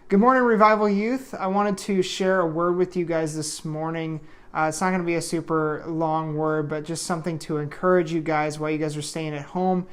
Good morning, Revival Youth. I wanted to share a word with you guys this morning. It's not going to be a super long word, but just something to encourage you guys while you guys are staying at home.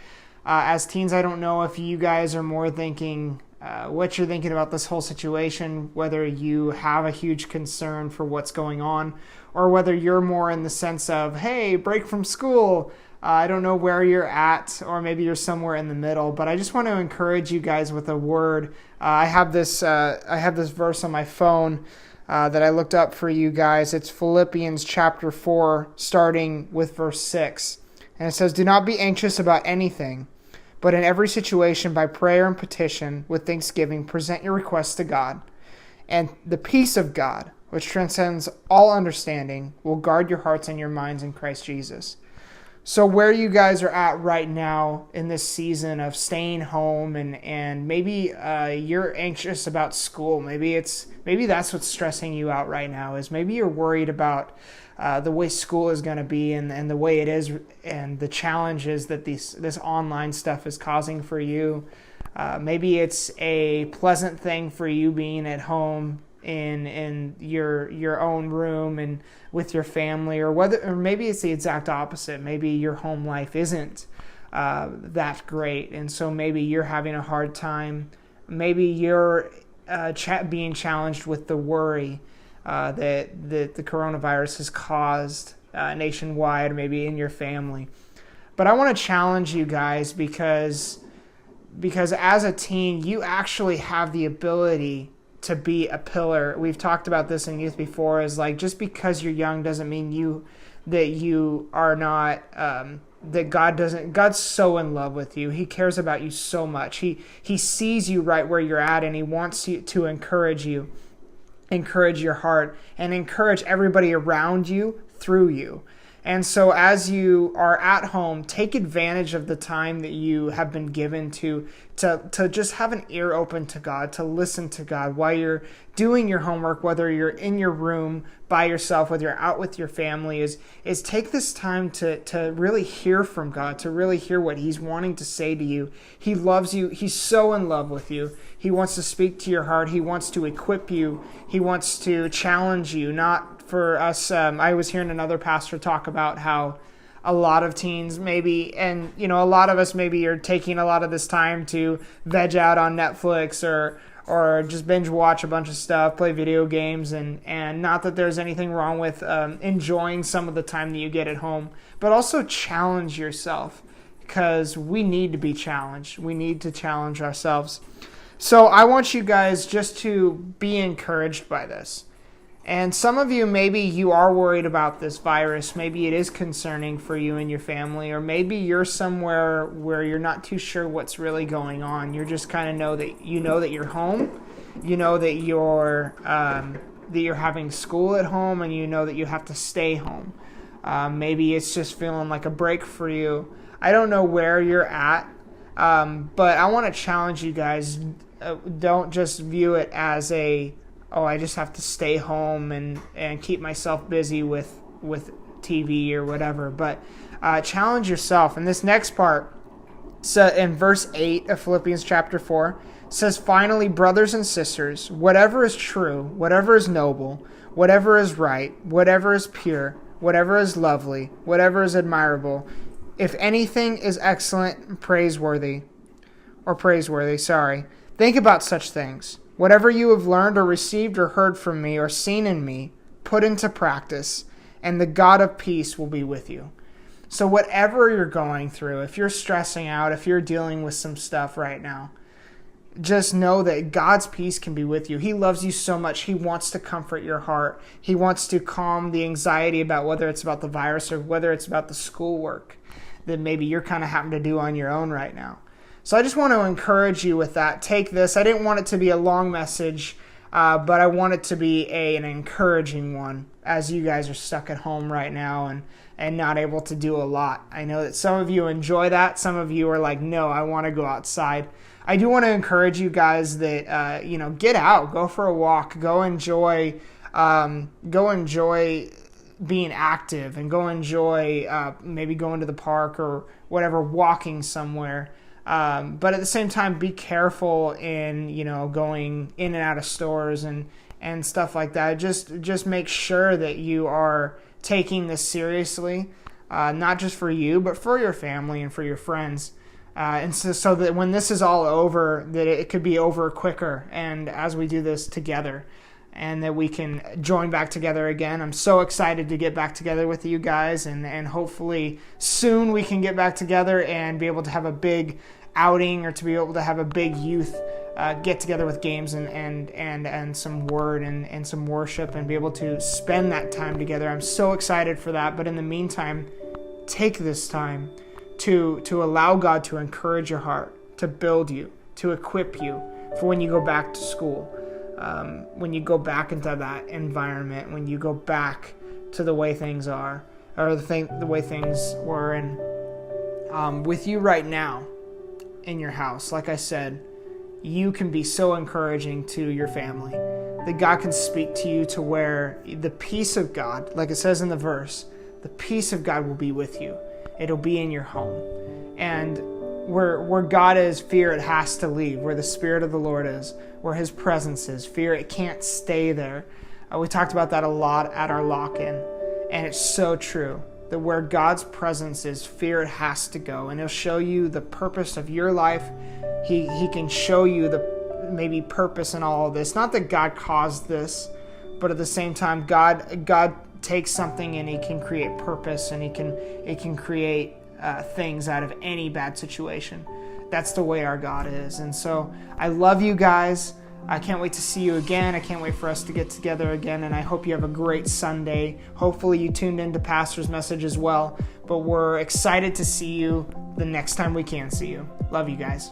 As teens, I don't know if you guys are more thinking what you're thinking about this whole situation, whether you have a huge concern for what's going on, or whether you're more in the sense of, hey, break from school. I don't know where you're at, or maybe you're somewhere in the middle, but I just want to encourage you guys with a word. I have this verse on my phone that I looked up for you guys. It's Philippians chapter 4, starting with verse 6. And it says, "Do not be anxious about anything, but in every situation by prayer and petition with thanksgiving present your requests to God. And the peace of God, which transcends all understanding, will guard your hearts and your minds in Christ Jesus." So where you guys are at right now in this season of staying home and maybe you're anxious about school. Maybe that's what's stressing you out right now, is maybe you're worried about the way school is going to be and the way it is and the challenges that this online stuff is causing for you. Maybe it's a pleasant thing for you being at home in your own room and with your family, or maybe it's the exact opposite. Maybe your home life isn't that great, and so maybe you're having a hard time. Maybe you're being challenged with the worry that the coronavirus has caused nationwide, or maybe in your family. But I want to challenge you guys because as a teen, you actually have the ability to be a pillar. We've talked about this in youth before, is like, just because you're young doesn't mean that you are not, that God's so in love with you. He cares about you so much. He sees you right where you're at, and he wants to encourage you, encourage your heart, and encourage everybody around you through you. And so as you are at home, take advantage of the time that you have been given to just have an ear open to God, to listen to God while you're doing your homework, whether you're in your room by yourself, whether you're out with your family, is take this time to really hear from God, to really hear what he's wanting to say to you. He loves you. He's so in love with you. He wants to speak to your heart. He wants to equip you. He wants to challenge you, not for us. I was hearing another pastor talk about how a lot of teens maybe, and a lot of us maybe are taking a lot of this time to veg out on Netflix or just binge watch a bunch of stuff, play video games, and not that there's anything wrong with enjoying some of the time that you get at home, but also challenge yourself, because we need to be challenged. We need to challenge ourselves. So I want you guys just to be encouraged by this. And some of you, maybe you are worried about this virus. Maybe it is concerning for you and your family, or maybe you're somewhere where you're not too sure what's really going on. You're just kind of know that you're home, you know that you're having school at home, and you know that you have to stay home. Maybe it's just feeling like a break for you. I don't know where you're at, but I want to challenge you guys. Don't just view it as I just have to stay home and keep myself busy with TV or whatever. But challenge yourself. And this next part, so in verse 8 of Philippians chapter 4, says, "Finally, brothers and sisters, whatever is true, whatever is noble, whatever is right, whatever is pure, whatever is lovely, whatever is admirable, if anything is excellent and praiseworthy, think about such things. Whatever you have learned or received or heard from me or seen in me, put into practice, and the God of peace will be with you." So whatever you're going through, if you're stressing out, if you're dealing with some stuff right now, just know that God's peace can be with you. He loves you so much. He wants to comfort your heart. He wants to calm the anxiety about whether it's about the virus or whether it's about the schoolwork that maybe you're kind of having to do on your own right now. So I just want to encourage you with that. Take this. I didn't want it to be a long message, but I want it to be an encouraging one as you guys are stuck at home right now and not able to do a lot. I know that some of you enjoy that. Some of you are like, no, I want to go outside. I do want to encourage you guys that, get out, go for a walk, go enjoy being active, and go enjoy maybe going to the park or whatever, walking somewhere. But at the same time, be careful in, going in and out of stores and stuff like that. Just make sure that you are taking this seriously, not just for you, but for your family and for your friends. And so that when this is all over, that it could be over quicker, and as we do this together, and that we can join back together again. I'm so excited to get back together with you guys, and hopefully soon we can get back together and be able to have a big outing, or to be able to have a big youth get together with games and some word and some worship, and be able to spend that time together. I'm so excited for that. But in the meantime, take this time to allow God to encourage your heart, to build you, to equip you for when you go back to school, when you go back into that environment, when you go back to the way things are, or the way things were. And with you right now in your house, like I said, you can be so encouraging to your family, that God can speak to you to where the peace of God, like it says in the verse, the peace of God will be with you. It'll be in your home. And where God is, fear, it has to leave. Where the Spirit of the Lord is, where His presence is, fear, it can't stay there. We talked about that a lot at our lock-in, and it's so true, that where God's presence is, fear, it has to go. And He'll show you the purpose of your life. He can show you the maybe purpose in all of this. Not that God caused this, but at the same time, God takes something and He can create purpose, and it can create things out of any bad situation. That's the way our God is. And so I love you guys. I can't wait to see you again. I can't wait for us to get together again, and I hope you have a great Sunday. Hopefully you tuned into Pastor's message as well, but we're excited to see you the next time we can see you. Love you guys.